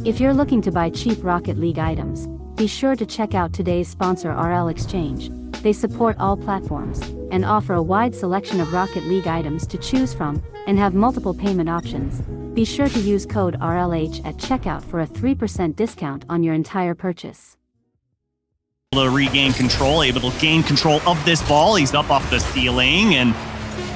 If you're looking to buy cheap Rocket League items, be sure to check out today's sponsor RL.Exchange. They support all platforms, and offer a wide selection of Rocket League items to choose from, and have multiple payment options. Be sure to use code RLH at checkout for a 3% discount on your entire purchase. To regain control, able to gain control of this ball. He's up off the ceiling, and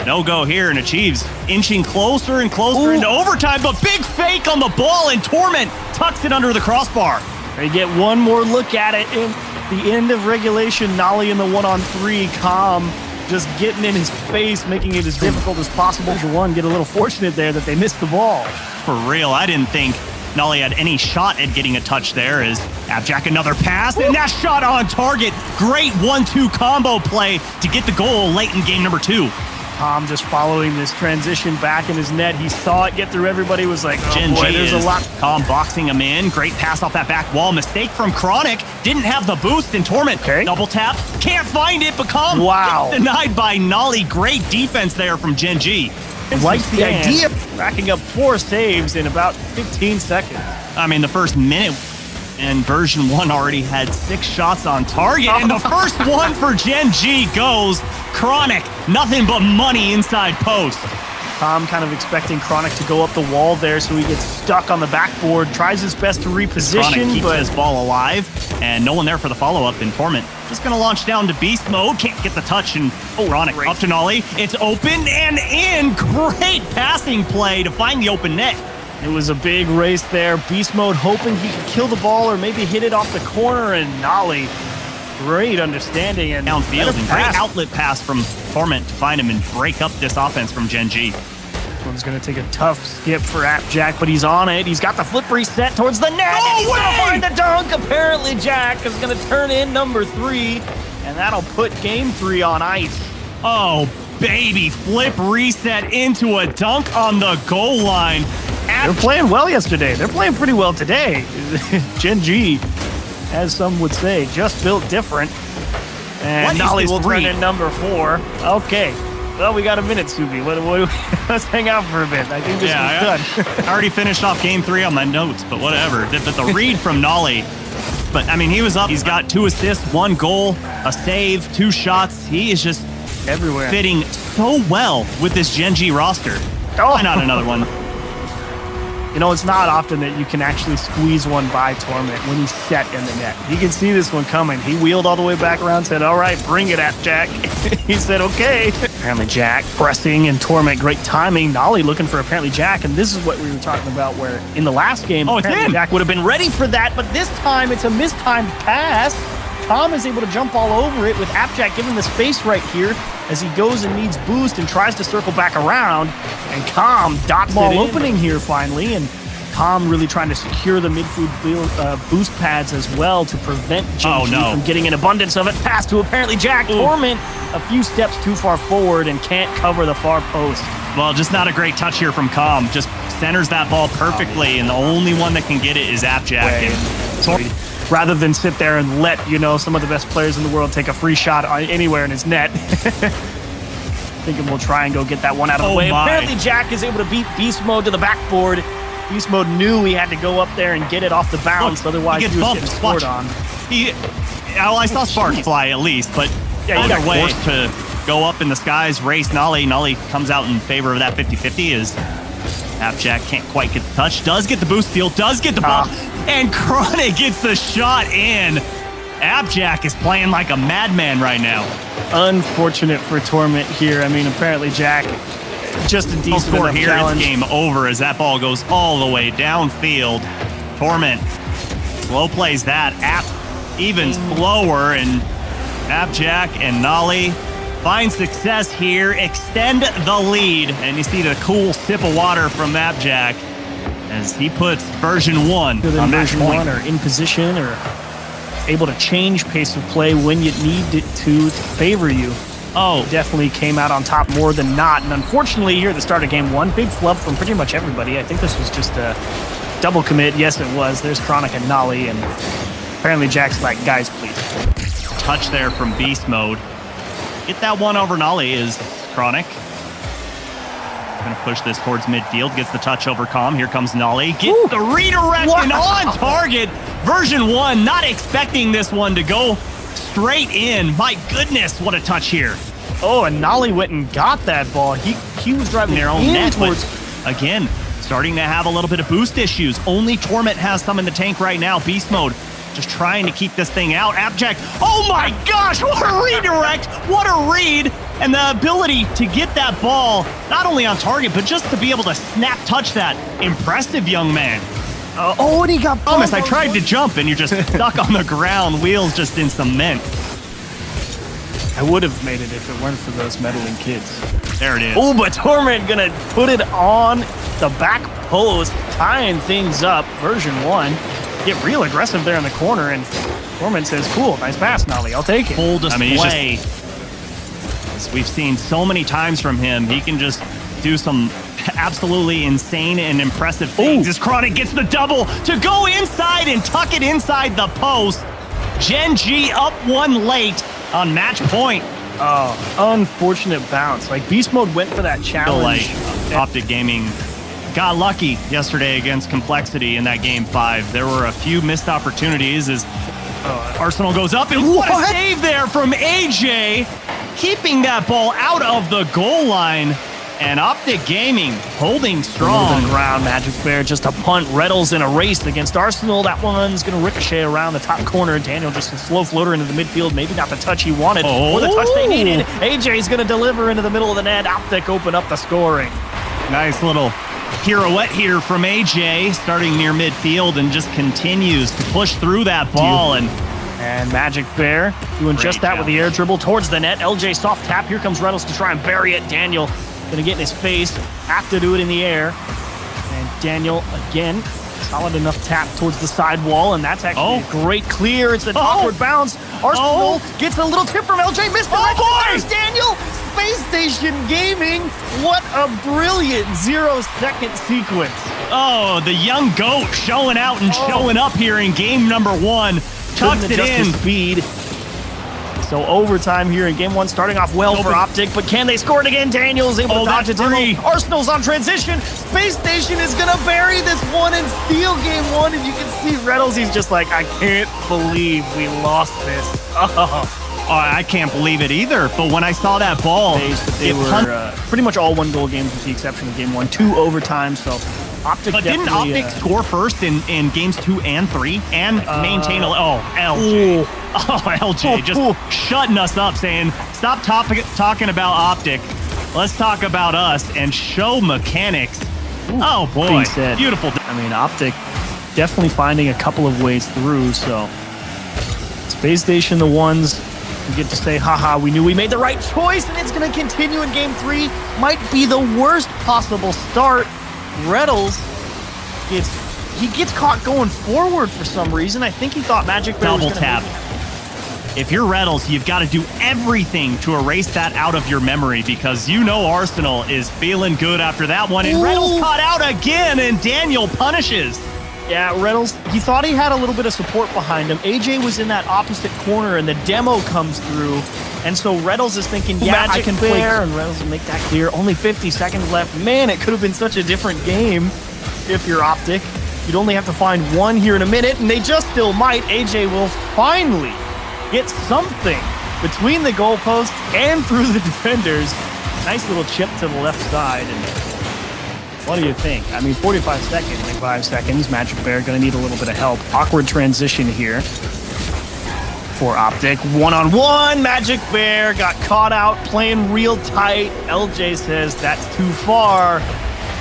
no go here, and Achieves inching closer and closer into overtime, but big fake on the ball, and Torment tucks it under the crossbar. They get one more look at it in the end of regulation. Nolly in the 1-on-3, Calm just getting in his face, making it as difficult as possible. One get a little fortunate there that they missed the ball. For real, I didn't think Nolly had any shot at getting a touch there. As Abjack another pass, and that shot on target. Great 1-2 combo play to get the goal late in game number 2. Calm just following this transition back in his net. He saw it get through everybody, was like, oh Gen.G boy, there's a lot. Calm boxing him in. Great pass off that back wall. Mistake from Chronic. Didn't have the boost in Torment. Okay. Double tap. Can't find it, but Calm denied by Nolly. Great defense there from Gen.G. Likes the idea of racking up 4 saves in about 15 seconds. I mean, the first minute, and version 1 already had 6 shots on target, and the first one for Gen.G goes Chronic. Nothing but money inside post. Calm kind of expecting Chronic to go up the wall there, so he gets stuck on the backboard, tries his best to reposition, Chronic keeps but his ball alive, and no one there for the follow-up in Torment. Just gonna launch down to beast mode, can't get the touch, and Chronic up to Nolly. It's open and in. Great passing play to find the open net. It was a big race there. Beast mode hoping he could kill the ball or maybe hit it off the corner, and Nolly, great understanding and downfield, and great outlet pass from Torment to find him and break up this offense from Gen.G. This one's going to take a tough skip for Abjack, but he's on it. He's got the flip reset towards the net. No and he's way! going to find the dunk. Apparently, Jack is going to turn in number 3, and that'll put game 3 on ice. Oh, baby, flip reset into a dunk on the goal line. They were playing well yesterday. They're playing pretty well today. Gen.G, as some would say, just built different. And Nolly will turn in number 4. Okay. Well, we got a minute, Subi. Let's hang out for a bit. I think this is done. I already finished off game 3 on my notes, but whatever. The read from Nolly. But, I mean, he was up. He's got 2 assists, 1 goal, a save, 2 shots. He is just everywhere, fitting so well with this Gen.G roster. Why not another one? You know, it's not often that you can actually squeeze one by Torment when he's set in the net. You can see this one coming. He wheeled all the way back around, said, all right, bring it at Jack. He said, okay. Apparently Jack pressing and Torment, great timing. Nolly looking for apparently Jack, and this is what we were talking about where in the last game, Jack would have been ready for that, but this time it's a mistimed pass. Tom is able to jump all over it with Abjack giving the space right here as he goes and needs boost and tries to circle back around. And Calm dots ball opening here finally, and Calm really trying to secure the midfield boost pads as well to prevent Gen.G from getting an abundance of it. Pass to apparently Jack. Torment a few steps too far forward and can't cover the far post. Well, just not a great touch here from Calm. Just centers that ball perfectly, and the only one that can get it is Abjack. Rather than sit there and let, you know, some of the best players in the world take a free shot anywhere in his net. Thinking we'll try and go get that one out of the way. Apparently Jack is able to beat Beast Mode to the backboard. Beast Mode knew he had to go up there and get it off the bounce, otherwise he was getting scored on. I saw Spark fly at least, but either way, to go up in the skies, race Nolly. Nolly comes out in favor of that 50-50 as Abjack can't quite get the touch. Does get the boost steal, does get the ball, and Chronic gets the shot in. Abjack is playing like a madman right now. Unfortunate for Torment here. I mean, apparently Jack, just a decent score here. Challenge. It's game over as that ball goes all the way downfield. Torment slow plays that. Even slower, and Abjack and Nolly find success here, extend the lead, and you see the cool sip of water from Abjack as he puts version 1 on match point. Or in position or able to change pace of play when you need it to favor you. Definitely came out on top more than not, and unfortunately here at the start of game 1, big flub from pretty much everybody. I think this was just a double commit. Yes, it was. There's Chronic and Nolly, and apparently Jack's like, guys, please. Touch there from Beast Mode. Get that one over Nolly is Chronic. Gonna push this towards midfield, gets the touch over Calm. Here comes Nolly, gets the redirect and on target. Version 1, not expecting this one to go straight in. My goodness, what a touch here. Oh, and Nolly went and got that ball. He was driving their own in net, towards... Again, starting to have a little bit of boost issues. Only Torment has some in the tank right now. Beast mode, just trying to keep this thing out. Appjack, oh my gosh, what a redirect, what a read. And the ability to get that ball, not only on target, but just to be able to snap touch that. Impressive, young man. Oh, and he got... Thomas, I tried to jump, and you're just stuck on the ground. Wheels just in cement. I would have made it if it weren't for those meddling kids. There it is. Oh, but Torment gonna put it on the back post, tying things up. Version 1. Get real aggressive there in the corner, and Torment says, cool, nice pass, Nolly, I'll take it. Full display. As we've seen so many times from him, he can just do some absolutely insane and impressive things. As Chronic gets the double to go inside and tuck it inside the post. Gen.G up 1 late on match point. Oh, unfortunate bounce. Like, Beast Mode went for that challenge. Like Optic Gaming got lucky yesterday against Complexity in that game 5. There were a few missed opportunities as Arsenal goes up, and what a save there from AJ, keeping that ball out of the goal line. And Optic Gaming holding strong. The ground, Magic Bear just a punt. Reddles in a race against Arsenal. That one's going to ricochet around the top corner. Daniel just a slow floater into the midfield. Maybe not the touch he wanted or the touch they needed. AJ's going to deliver into the middle of the net. Optic open up the scoring. Nice little pirouette here from AJ, starting near midfield and just continues to push through that ball. And Magic Bear doing just that with the air dribble towards the net. LJ soft tap. Here comes Reynolds to try and bury it. Daniel going to get in his face. Have to do it in the air. And Daniel, again, solid enough tap towards the side wall. And that's actually a great clear. It's an awkward bounce. Arsenal gets a little tip from LJ. Misdirection. There's Daniel. Spacestation Gaming. What a brilliant 0-second sequence. Oh, the young GOAT showing out and showing up here in game number 1. Tucked it in. Speed. So overtime here in game 1, starting off well for Optic, but can they score it again? Daniel's able to dodge it. Arsenal's on transition. Space Station is going to bury this one and steal game 1. And you can see Reynolds, he's just like, I can't believe we lost this. I can't believe it either. But when I saw that ball, they were pretty much all 1-goal games with the exception of game 1. 2 overtime, so Optic. But didn't Optic score first in games 2 and 3 and maintain LJ? LJ just shutting us up, saying, stop talking about Optic. Let's talk about us and show mechanics. Oh, boy. Beautiful. I mean, Optic definitely finding a couple of ways through, so Space Station, the ones we get to say, haha, we knew we made the right choice, and it's going to continue in game 3. Might be the worst possible start. Reddles gets caught going forward for some reason. I think he thought Magic Bear double tap. If you're Reddles, you've got to do everything to erase that out of your memory because you know Arsenal is feeling good after that one. And Reddles caught out again, and Daniel punishes. Yeah, Reynolds, he thought he had a little bit of support behind him. AJ was in that opposite corner, and the demo comes through. And so Reynolds is thinking, yeah, I can play. And Reynolds will make that clear. Only 50 seconds left. Man, it could have been such a different game if you're Optic. You'd only have to find one here in a minute, and they just still might. AJ will finally get something between the goalposts and through the defenders. Nice little chip to the left side. And what do you think? I mean, 45 seconds, 25 seconds. Magic Bear going to need a little bit of help. Awkward transition here for Optic. One-on-one. Magic Bear got caught out playing real tight. LJ says that's too far.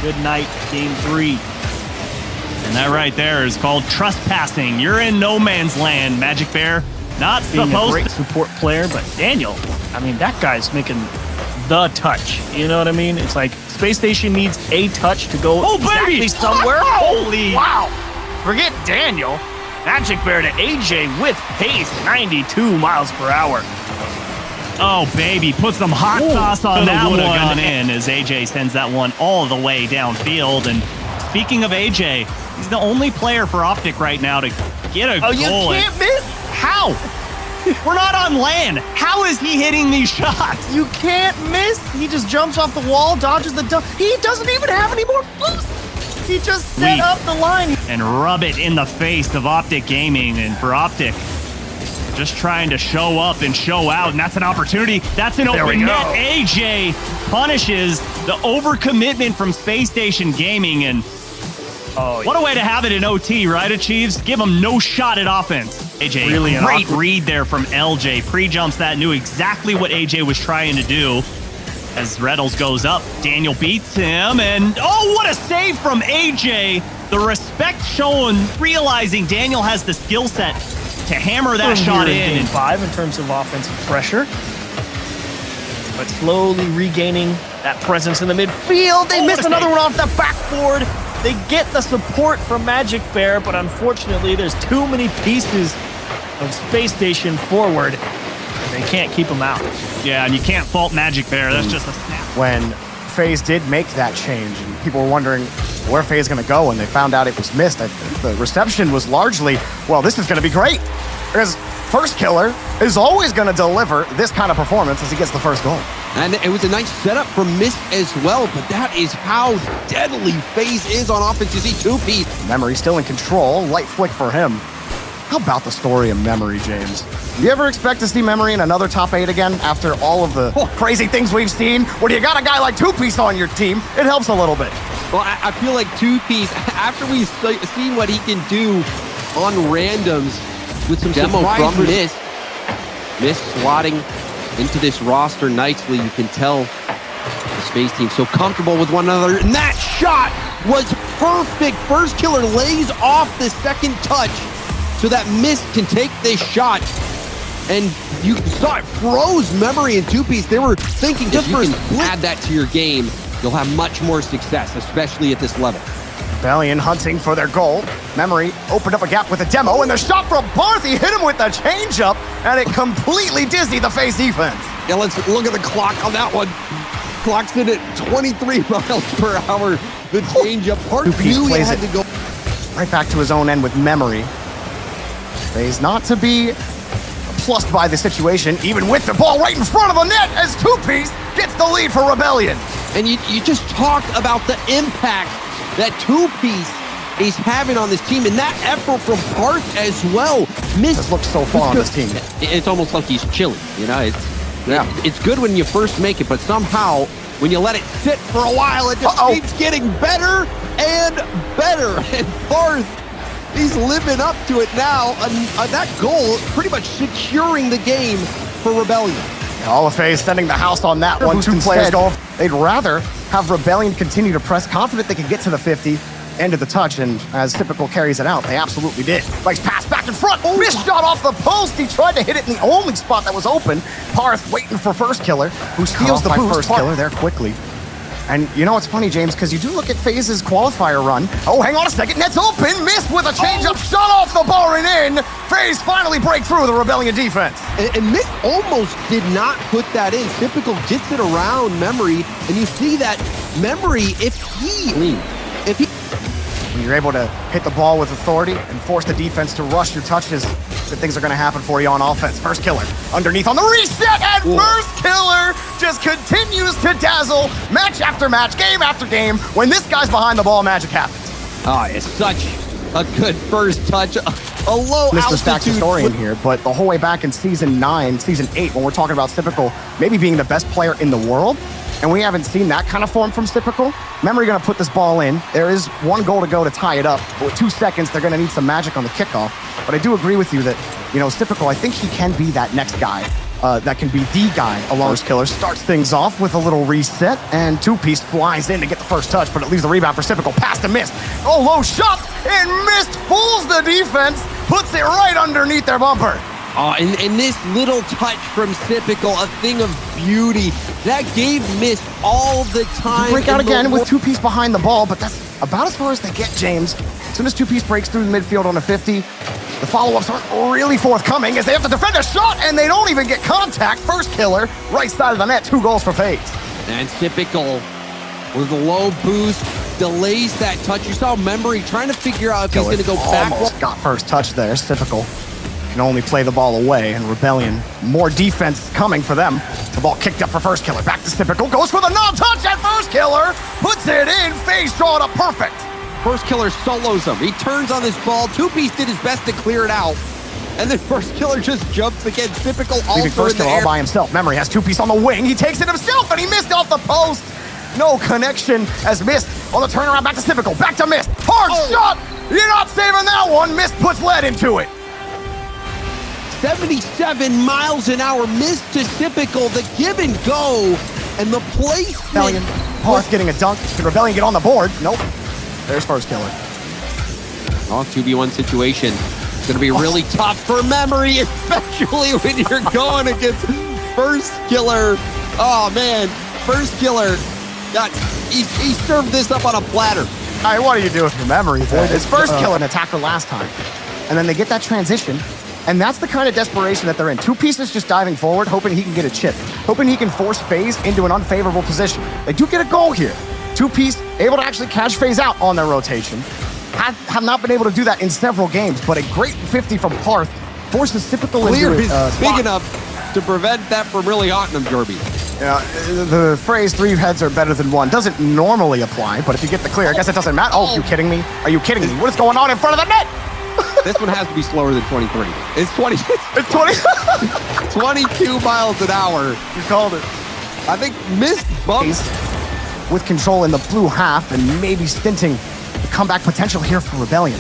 Good night, game 3. And that right there is called trespassing. You're in no man's land, Magic Bear. Not being supposed a great support player, but Daniel, I mean, that guy's making the touch. You know what I mean? It's like Space Station needs a touch to go exactly somewhere. Holy wow! Forget Daniel. Magic Bear to AJ with pace, 92 miles per hour. Oh, baby, put some hot sauce on that one. Gone in as AJ sends that one all the way downfield. And speaking of AJ, he's the only player for Optic right now to get a goal. You can't miss. How? We're not on land. How is he hitting these shots? You can't miss. He just jumps off the wall, dodges the dump. He doesn't even have any more boost. He just set up the line. And rub it in the face of Optic Gaming. And for Optic, just trying to show up and show out. And that's an opportunity. That's an open net. AJ punishes the overcommitment from Spacestation Gaming. And what a way to have it in OT, right, Achieves? Give him no shot at offense. AJ, really great read there from LJ. Pre-jumps that, knew exactly what AJ was trying to do. As Reddles goes up, Daniel beats him, and what a save from AJ. The respect shown, realizing Daniel has the skill set to hammer that shot in. Game 5 in terms of offensive pressure. But slowly regaining that presence in the midfield. They missed another one off the backboard. They get the support from Magic Bear, but unfortunately there's too many pieces of Space Station forward, and they can't keep them out. Yeah, and you can't fault Magic Bear. That's just a snap. When FaZe did make that change, and people were wondering where FaZe is going to go, and they found out it was missed, I think the reception was largely, well, this is going to be great. Because First Killer is always going to deliver this kind of performance as he gets the first goal. And it was a nice setup for Mist as well, but that is how deadly FaZe is on offense. You see two-piece. Memory still in control, light flick for him. How about the story of Memory, James? Do you ever expect to see Memory in another top 8 again after all of the crazy things we've seen? When you got a guy like Two-Piece on your team, it helps a little bit. Well, I feel like Two-Piece, after we've seen what he can do on randoms with some demo from Mist slotting into this roster nicely, you can tell the Space team so comfortable with one another. And that shot was perfect. First Killer lays off the second touch so that Mist can take this shot. And you saw it froze Memory and Two-Piece. They were thinking just for a split. Add that to your game, you'll have much more success, especially at this level. Rebellion hunting for their goal. Memory opened up a gap with a demo, and the shot from Barthy hit him with the changeup, and it completely dizzied the FaZe defense. Yeah, let's look at the clock on that one. Clock's in at 23 miles per hour. The changeup. Hart knew he had to go right back to his own end with Memory. FaZe not to be plussed by the situation, even with the ball right in front of the net as Two-Piece gets the lead for Rebellion. And you just talk about the impact that Two-Piece is having on this team, and that effort from Parth as well. Mist looks so far on this team. It's almost like he's chilling, you know? It's good when you first make it, but somehow when you let it sit for a while, it just keeps getting better and better. And Parth, he's living up to it now. That goal pretty much securing the game for Rebellion. All of FaZe sending the house on that one. Two players go. They'd rather have Rebellion continue to press, confident they can get to the 50, end of the touch, and as Typical carries it out, they absolutely did. Nice pass back in front. Missed shot off the post. He tried to hit it in the only spot that was open. Parth waiting for First Killer, who steals the boost. First Killer there quickly. And you know what's funny, James, because you do look at FaZe's qualifier run. Oh, hang on a second. Net's open. Missed with a changeup. Shot off the bar and in. FaZe finally break through the Rebellion defense. And Mist almost did not put that in. Typical gets it around Memory, and you see that Memory, if he when you're able to hit the ball with authority and force the defense to rush your touches, good things are going to happen for you on offense. First Killer underneath on the reset, and First Killer just continues to dazzle match after match, game after game. When this guy's behind the ball, magic happens. Oh, it's such a good first touch. A low altitude. Mr. Stack's historian here, but the whole way back in Season 9, Season 8, when we're talking about Typical maybe being the best player in the world, and we haven't seen that kind of form from Typical. Memory going to put this ball in. There is one goal to go to tie it up, but with 2 seconds, they're going to need some magic on the kickoff. But I do agree with you that, you know, Typical, I think he can be that next guy. That can be the guy along. First Killer starts things off with a little reset, and Two-Piece flies in to get the first touch, but it leaves the rebound for Typical. Pass to Mist. Oh, low shot, and Mist fools the defense, puts it right underneath their bumper. Oh, and this little touch from Typical, a thing of beauty. That gave Mist all the time. Break out again with Two-Piece behind the ball, but that's about as far as they get, James. As soon as Two-Piece breaks through the midfield on a 50, the follow-ups aren't really forthcoming as they have to defend a shot, and they don't even get contact. First Killer, right side of the net, 2 goals for FaZe. And Typical with a low boost, delays that touch. You saw Memory trying to figure out if he's going to go back. Almost got first touch there. Typical can only play the ball away, and Rebellion, more defense coming for them. The ball kicked up for First Killer. Back to Typical. Goes for the non-touch, and First Killer puts it in. FaZe draw it up perfect. First Killer solos him. He turns on this ball. Two-Piece did his best to clear it out. And then First Killer just jumps against Typical Leaving First Killer all by himself. Memory has Two-Piece on the wing. He takes it himself, and he missed off the post. No connection as Mist on the turnaround. Back to Typical. Back to Mist. Hard shot. You're not saving that one. Mist puts lead into it. 77 miles an hour. Mist to Typical. The give and go. And the placement. Rebellion. Parth getting a dunk. Can Rebellion get on the board? Nope. There's First Killer. Oh, 2v1 situation. It's going to be really tough for Memory, especially when you're going against First Killer. Oh, man. First Killer. He served this up on a platter. All right, what are you doing for Memory? It's First Killer, an attacker last time. And then they get that transition. And that's the kind of desperation that they're in. Two Pieces just diving forward, hoping he can get a chip. Hoping he can force FaZe into an unfavorable position. They do get a goal here. Two-Piece able to actually catch FaZe out on their rotation. Have not been able to do that in several games, but a great 50 from Parth forces Typical Clear into is big enough to prevent that from really haunting him, Jorby. The phrase 3 heads are better than 1 doesn't normally apply, but if you get the clear, I guess it doesn't matter. Oh, you kidding me? Are you kidding me? What is going on in front of the net? This one has to be slower than 23. It's 20. It's 20. 22 miles an hour. You called it. I think Mist bumps with control in the blue half and maybe stinting the comeback potential here for Rebellion.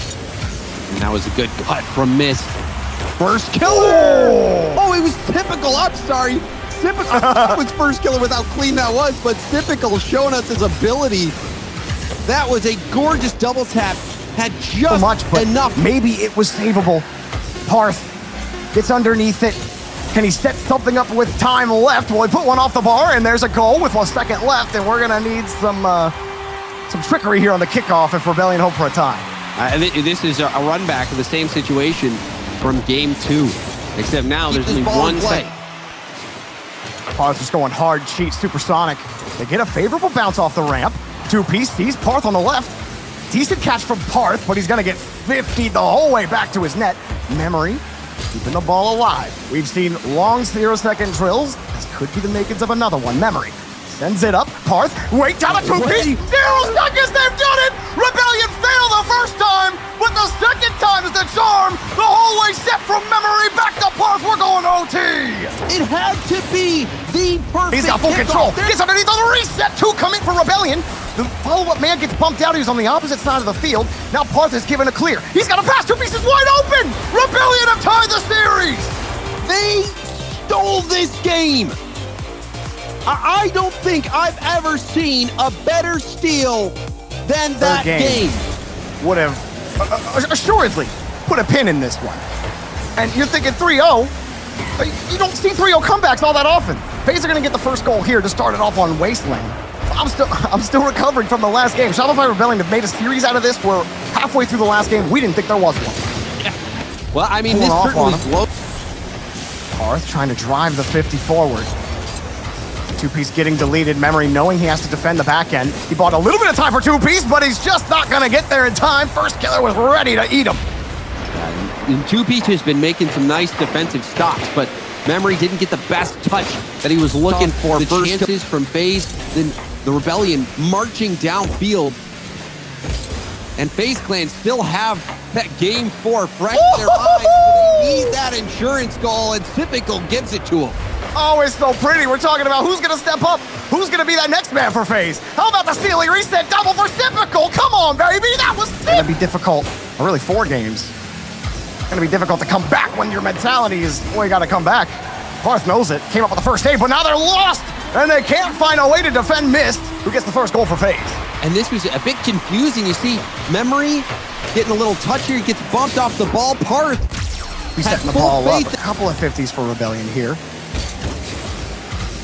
And that was a good cut from Mist. First Killer! Oh, it was Typical. I'm sorry. Typical. That was First Killer with how clean that was, but Typical showing us his ability. That was a gorgeous double tap. Had just so much, but enough. Maybe it was savable. Parth gets underneath it. Can he set something up with time left? Well, he put one off the bar, and there's a goal with 1 second left, and we're gonna need some trickery here on the kickoff if Rebellion hope for a tie. This is a run back of the same situation from game 2, except now there's only one play. Parth just going hard, cheat, supersonic. They get a favorable bounce off the ramp. Two-Piece sees Parth on the left. Decent catch from Parth, but he's gonna get 50 the whole way back to his net. Memory keeping the ball alive. We've seen long 0-second drills. This could be the makings of another one. Memory sends it up. Parth, wait down a Two-Piece. 0 seconds, they've done it! Rebellion failed the first time, but the second time is the charm. The whole way set from Memory back to Parth. We're going OT. It had to be the perfect. He's got full control. Gets underneath on the reset. 2 coming for Rebellion. The follow-up man gets bumped out. He's on the opposite side of the field. Now Parth is given a clear. He's got a pass. Two-Piece is wide open. Rebellion have tied the series. They stole this game. I don't think I've ever seen a better steal than that game. Would have assuredly put a pin in this one. And you're thinking 3-0. You don't see 3-0 comebacks all that often. FaZe are going to get the first goal here to start it off on Wasteland. I'm still recovering from the last game. Shopify Rebellion have made a series out of this where halfway through the last game, we didn't think there was one. Yeah. Well, I mean, this certainly blows. Parth trying to drive the 50 forward. Two-Piece getting deleted. Memory knowing he has to defend the back end. He bought a little bit of time for Two-Piece, but he's just not going to get there in time. First Killer was ready to eat him. And Two-Piece has been making some nice defensive stops, but Memory didn't get the best touch that he was looking for. The chances from FaZe, then the Rebellion marching downfield. And FaZe Clan still have that game 4 fresh in their minds. They need that insurance goal, and Typical gives it to him. Oh, it's so pretty. We're talking about who's going to step up. Who's going to be that next man for FaZe? How about the ceiling reset double for Typical? Come on, baby. That was sick. It's going to be difficult. Or really 4 games. It's going to be difficult to come back when your mentality is, well, you got to come back. Parth knows it. Came up with the first save, but now they're lost. And they can't find a way to defend Mist, who gets the first goal for FaZe. And this was a bit confusing. You see, Memory getting a little touch here. He gets bumped off the ball. Parth he's setting the ball up. A couple of 50s for Rebellion here.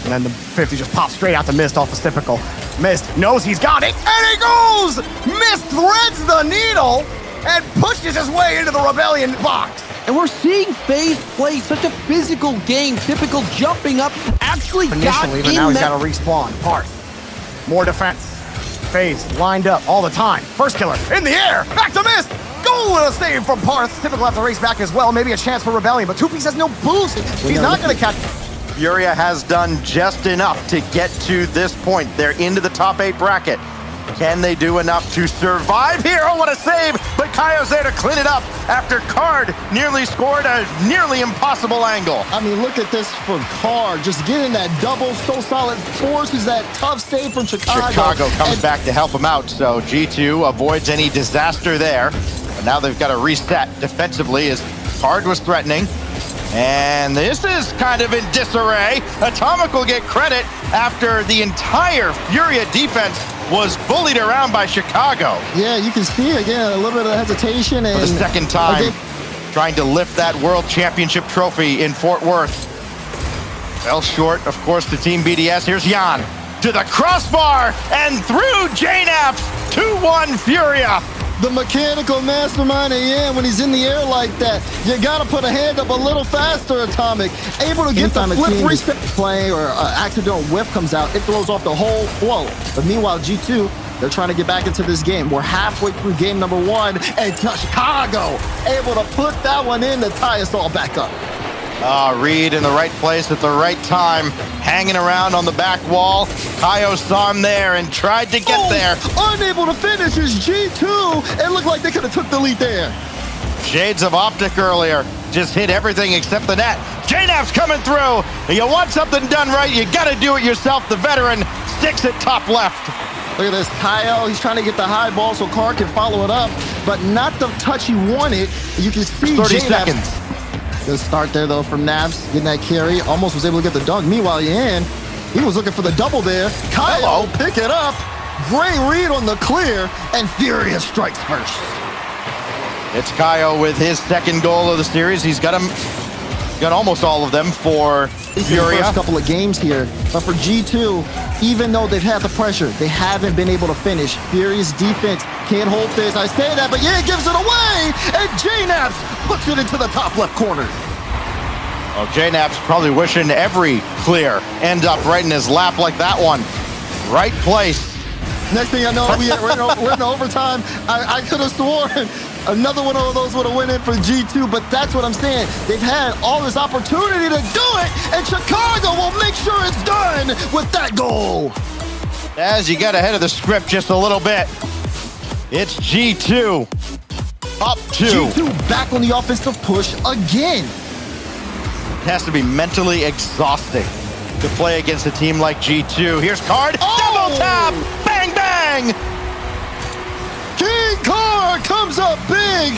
And then the 50 just pops straight out to Mist off the Typical. Mist knows he's got it, and he goes! Mist threads the needle and pushes his way into the Rebellion box. And we're seeing FaZe play such a physical game. Typical jumping up, actually initially, but now he's got to respawn. Parth, more defense. FaZe lined up all the time. First Killer in the air, back to Mist. Goal and a save from Parth. Typical have to race back as well. Maybe a chance for Rebellion, but 2Piece has no boost. He's not going to catch. Furia has done just enough to get to this point. They're into the top 8 bracket. Can they do enough to survive here? Oh, what a save! But Kaio's there to clean it up after Card nearly scored a nearly impossible angle. I mean, look at this from Card. Just getting that double so solid, forces that tough save from Chicago. Chicago comes back to help him out, so G2 avoids any disaster there. But now they've got to reset defensively as Card was threatening. And this is kind of in disarray. Atomic will get credit after the entire Furia defense was bullied around by Chicago. Yeah, you can see again a little bit of hesitation. And for the second time, trying to lift that World Championship trophy in Fort Worth. Fell short, of course, to Team BDS. Here's Jan to the crossbar and through JNAPS. 2-1 Furia. The mechanical mastermind at Yan, when he's in the air like that, you gotta put a hand up a little faster, Atomic. Able to get the flip reset play or accidental whiff comes out, it throws off the whole flow. But meanwhile, G2, they're trying to get back into this game. We're halfway through game number 1, and Chicago able to put that one in to tie us all back up. Reed in the right place at the right time, hanging around on the back wall. Kaio saw him there and tried to get there. Unable to finish is G2. It looked like they could have took the lead there. Shades of Optic earlier. Just hit everything except the net. JNAP's coming through. You want something done right, you got to do it yourself. The veteran sticks it top left. Look at this, Kaio, he's trying to get the high ball so Carr can follow it up, but not the touch he wanted. You can see 30 seconds. Good start there, though, from Nabs, getting that carry. Almost was able to get the dunk. Meanwhile, Yan, he was looking for the double there. Kaio pick it up. Great read on the clear, and Furia strikes first. It's Kaio with his second goal of the series. He's got almost all of them for Furia. The first couple of games here, but for G2, even though they've had the pressure, they haven't been able to finish. Furia's defense can't hold this. I say that, but yeah, gives it away, and JNAPS puts it into the top left corner. Oh, JNAP's probably wishing every clear ends up right in his lap like that one. Right place. Next thing I know, we're in overtime. I could have sworn another one of those would have went in for G2, but that's what I'm saying. They've had all this opportunity to do it, and Chicago will make sure it's done with that goal. As you got ahead of the script just a little bit, it's G2 up 2. G2 back on the offensive push again. It has to be mentally exhausting to play against a team like G2. Here's Card, double tap, bang, bang. King Card comes up big.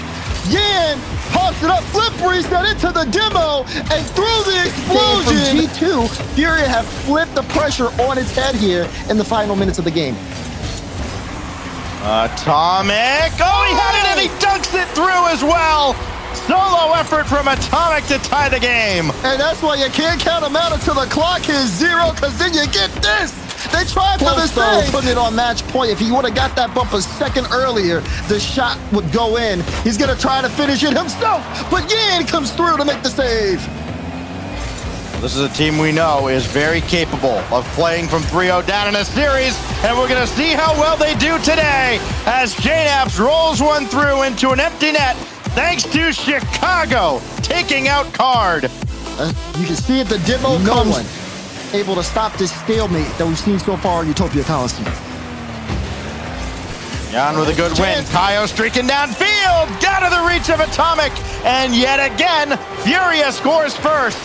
Yan pops it up, flip reset into the demo, and through the explosion. From G2, Furia have flipped the pressure on its head here in the final minutes of the game. Atomic, he had it and he dunks it through as well. Solo effort from Atomic to tie the game. And that's why you can't count them out until the clock is 0, because then you get this. They tried for the save. Putting it on match point. If he would have got that bump a second earlier, the shot would go in. He's going to try to finish it himself, but Yan comes through to make the save. This is a team we know is very capable of playing from 3-0 down in a series, and we're going to see how well they do today as JNAPS rolls one through into an empty net thanks to Chicago taking out Card. You can see it, the demo comes able to stop this stalemate that we've seen so far in Utopia Coliseum. Jan with a good win. Kaio streaking downfield, out of the reach of Atomic, and yet again, Furia scores first.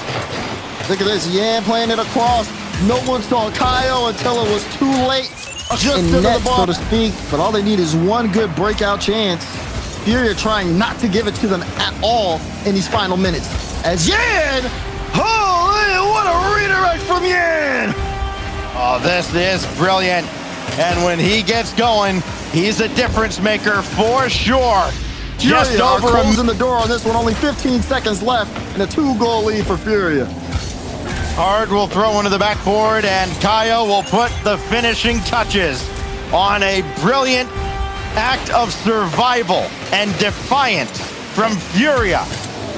Look at this, Yan playing it across. No one saw Kaio until it was too late. Just in net, so to speak. But all they need is one good breakout chance. Furia trying not to give it to them at all in these final minutes. As Yan, holy, what a redirect from Yan! Oh, this is brilliant. And when he gets going, he's a difference maker for sure. Just over closing the door on this one, only 15 seconds left, and a 2-goal lead for Furia. Card will throw into the backboard, and Kaio will put the finishing touches on a brilliant act of survival and defiance from Furia.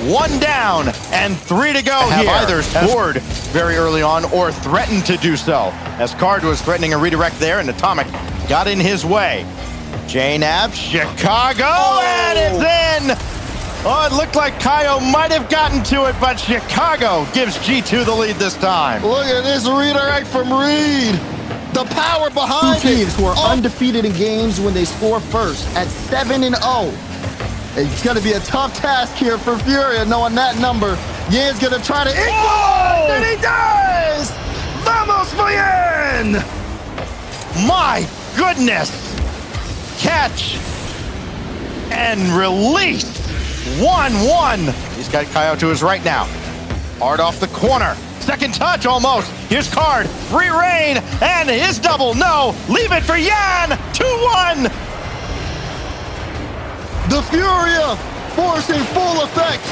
1 down and 3 to go here. Either scored very early on or threatened to do so, as Card was threatening a redirect there, and Atomic got in his way. JNAB, Chicago, and it's in! Oh, it looked like Kaio might have gotten to it, but Chicago gives G2 the lead this time. Look at this redirect from Reed. The power behind Two teams it. who are undefeated in games when they score first at 7-0. It's going to be a tough task here for Furia, knowing that number. Yan's going to try to equalize, Oh! and he does! Vamos for Yan! My goodness! Catch and release. 1-1. He's got Kaio to his right now. Hard off the corner. Second touch almost. Here's Card. Free reign. And his double. No. Leave it for Yan. 2-1. The Furia force in full effect.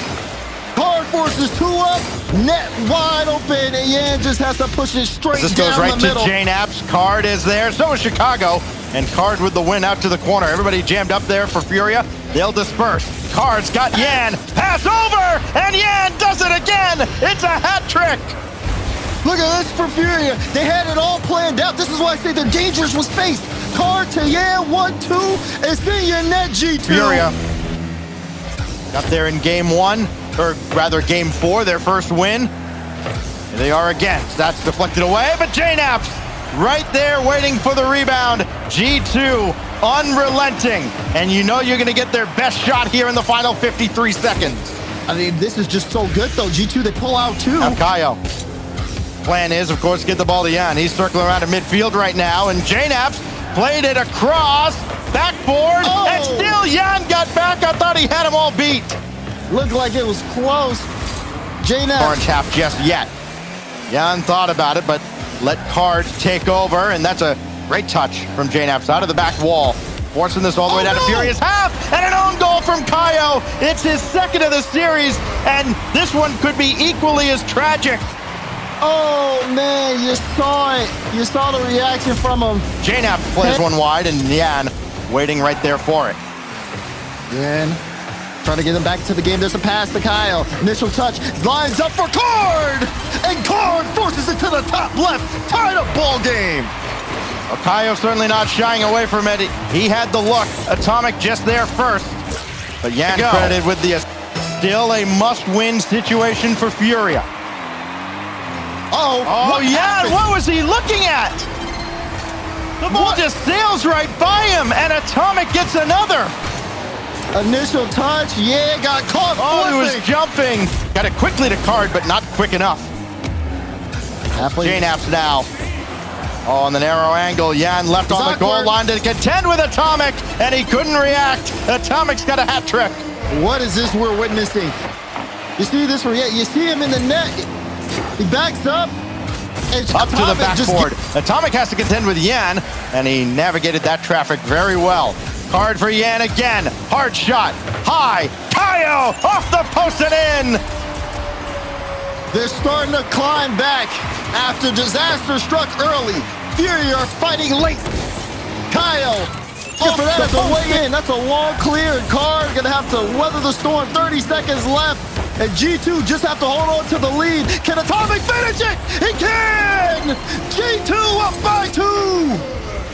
Card forces 2 up. Net wide open. And Yan just has to push it straight This down goes right the to middle. JNAB's. Card is there. So is Chicago. And Card with the win out to the corner. Everybody jammed up there for Furia. They'll disperse. Card's got Yan. Pass over. And Yan does it again. It's a hat trick. Look at this for Furia. They had it all planned out. This is why I say they're dangerous with space. Card to Yan, 1-2, and see your net G2. Furia got there in game 1, or rather game 4, their first win. Here they are again. That's deflected away, but JNAP's right there waiting for the rebound. G2 unrelenting, and you know you're gonna get their best shot here in the final 53 seconds. I mean, this is just so good, though. G2, they pull out too. Now Kaio. Plan is, of course, get the ball to Yan. He's circling around at midfield right now, and JNAP's played it across, backboard, and still Yan got back. I thought he had him all beat. Looked like it was close. JNAP. Orange half just yet. Yan thought about it, but let Card take over, and that's a great touch from JNAP's out of the back wall. Forcing this all the way down to Furia's half, and an own goal from Kaio. It's his second of the series, and this one could be equally as tragic. Oh, man, you saw it. You saw the reaction from him. JNAP plays one wide, and Yan waiting right there for it. Yan trying to get him back to the game. There's a pass to Kaio. Initial touch. Lines up for Card. And Card forces it to the top left. Tied up ball game. Well, Kaio certainly not shying away from it. He had the look. Atomic just there first. But Yan credited with the still a must-win situation for Furia. Oh, Yan, what was he looking at? The ball just sails right by him, and Atomic gets another. Initial touch. Yeah, got caught. Oh, he was jumping. Got it quickly to Card, but not quick enough. JNAP's now. Oh, on the narrow angle, Yan left on the goal line to contend with Atomic, and he couldn't react. Atomic's got a hat trick. What is this we're witnessing? You see this? You see him in the net. He backs up. And up to the backboard. Atomic has to contend with Yan, and he navigated that traffic very well. Card for Yan again. Hard shot. High. Kaio off the post and in. They're starting to climb back after disaster struck early. Furia are fighting late. Kaio. That's a way in. That's a long clear. Card gonna have to weather the storm. 30 seconds left. And G2 just have to hold on to the lead. Can Atomic finish it? He can! G2 up by 2!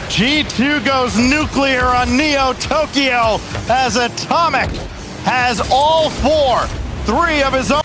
G2 goes nuclear on Neo Tokyo as Atomic has all 4. 3 of his own.